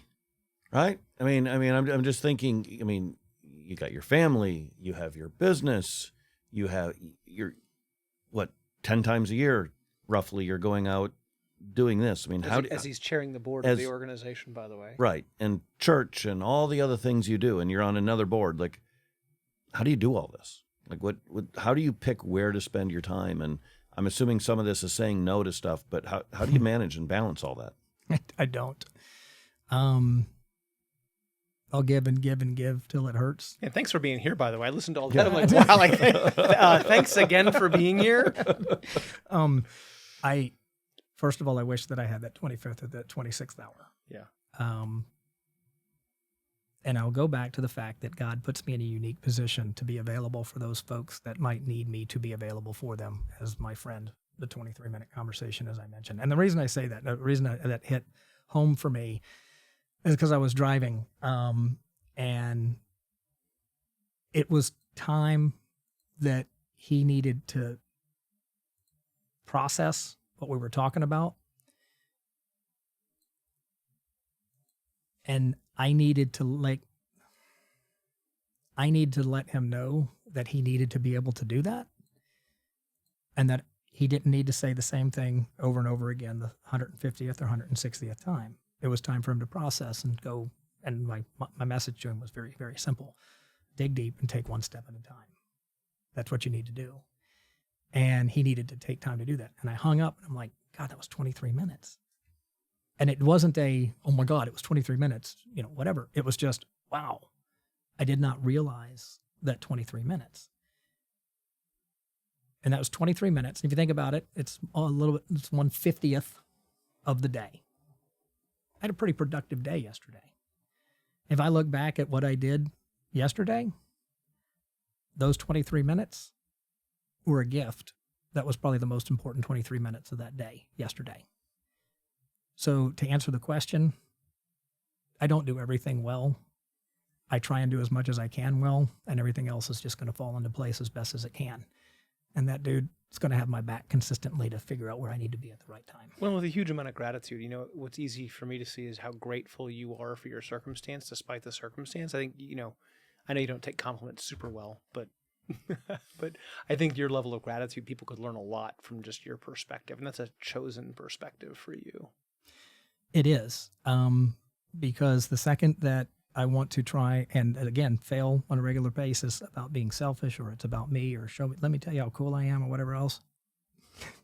right? I mean, I'm just thinking. I mean, you got your family, you have your business, you have your 10 times a year roughly you're going out doing this. I mean, as he's chairing the board of the organization, by the way, right? And church and all the other things you do, and you're on another board. Like, how do you do all this? Like, how do you pick where to spend your time? And I'm assuming some of this is saying no to stuff, but how do you manage and balance all that? I don't. I'll give and give and give till it hurts. And thanks for being here, by the way. I listened to all that. I'm like, wow, thanks again for being here. First of all, I wish that I had that 25th or that 26th hour. Yeah. And I'll go back to the fact that God puts me in a unique position to be available for those folks that might need me to be available for them, as my friend, the 23-minute conversation, as I mentioned. And the reason I say that, the reason that hit home for me is because I was driving, and it was time that he needed to process what we were talking about. And I needed to let him know that he needed to be able to do that, and that he didn't need to say the same thing over and over again the 150th or 160th time. It was time for him to process and go. And my message to him was very, very simple: dig deep and take one step at a time. That's what you need to do. And he needed to take time to do that. And I hung up, and I'm like, God, that was 23 minutes. And it wasn't oh my God, it was 23 minutes, whatever. It was just, wow, I did not realize that 23 minutes. And that was 23 minutes. And if you think about it, it's it's 1/50th of the day. I had a pretty productive day yesterday. If I look back at what I did yesterday, those 23 minutes were a gift. That was probably the most important 23 minutes of that day yesterday. So to answer the question, I don't do everything well. I try and do as much as I can well, and everything else is just going to fall into place as best as it can. And that dude is going to have my back consistently to figure out where I need to be at the right time. Well, with a huge amount of gratitude, what's easy for me to see is how grateful you are for your circumstance, despite the circumstance. I think, I know you don't take compliments super well, but but I think your level of gratitude, people could learn a lot from just your perspective. And that's a chosen perspective for you. It is. Because the second that I want to try and again fail on a regular basis about being selfish, or it's about me, or let me tell you how cool I am, or whatever else,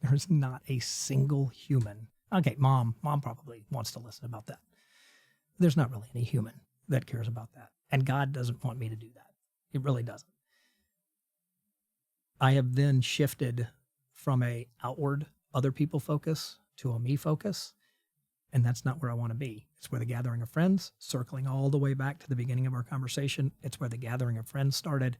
there's not a single human. Okay, mom probably wants to listen about that. There's not really any human that cares about that. And God doesn't want me to do that. He really doesn't. I have then shifted from a outward other people focus to a me focus. And that's not where I want to be. It's where the gathering of friends, circling all the way back to the beginning of our conversation. It's where the gathering of friends started.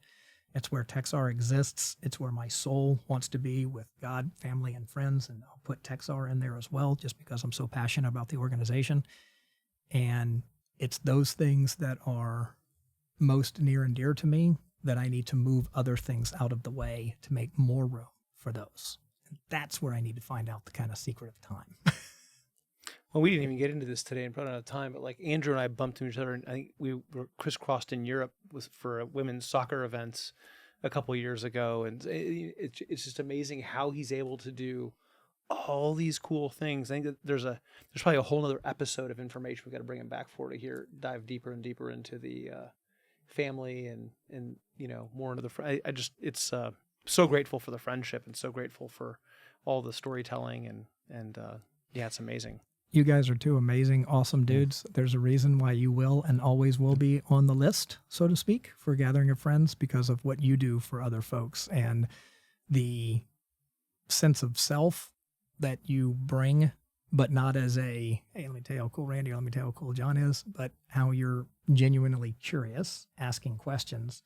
It's where Texar exists. It's where my soul wants to be with God, family, and friends. And I'll put Texar in there as well, just because I'm so passionate about the organization. And it's those things that are most near and dear to me that I need to move other things out of the way to make more room for those. And that's where I need to find out the kind of secret of time. Well, we didn't even get into this today and put out of time, but like Andrew and I bumped into each other, and I think we were crisscrossed in Europe for women's soccer events a couple of years ago. And it's just amazing how he's able to do all these cool things. I think that there's probably a whole other episode of information we've got to bring him back for to dive deeper and deeper into the family and more into the it's so grateful for the friendship and so grateful for all the storytelling and yeah, it's amazing. You guys are two amazing, awesome dudes. There's a reason why you will and always will be on the list, so to speak, for Gathering of Friends, because of what you do for other folks and the sense of self that you bring, but not as hey, let me tell you how cool Randy or let me tell you how cool John is, but how you're genuinely curious, asking questions,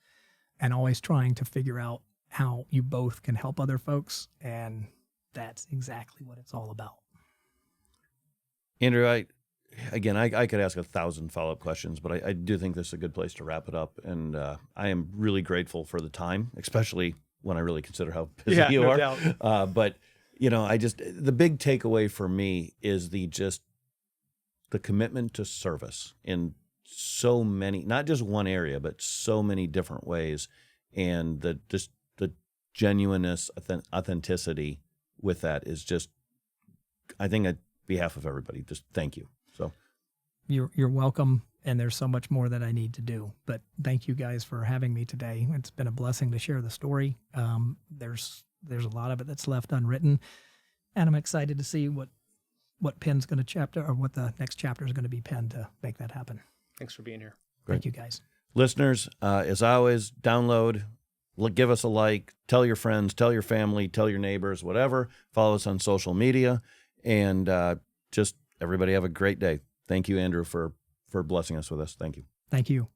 and always trying to figure out how you both can help other folks. And that's exactly what it's all about. Andrew, I could ask 1,000 follow-up questions, but I do think this is a good place to wrap it up. And I am really grateful for the time, especially when I really consider how busy you no are. doubt. But the big takeaway for me is the commitment to service in so many, not just one area, but so many different ways, and the genuineness, authenticity with that is just, I think, on behalf of everybody, just thank you. So you're welcome. And there's so much more that I need to do, but thank you guys for having me today. It's been a blessing to share the story. There's a lot of it that's left unwritten, and I'm excited to see what pen's going to chapter, or what the next chapter is going to be penned to make that happen. Thanks for being here. Great. Thank you guys. Listeners, as always, download, give us a like, tell your friends, tell your family, tell your neighbors, whatever. Follow us on social media, and just everybody have a great day. Thank you, Andrew, for blessing us with this. Thank you. Thank you.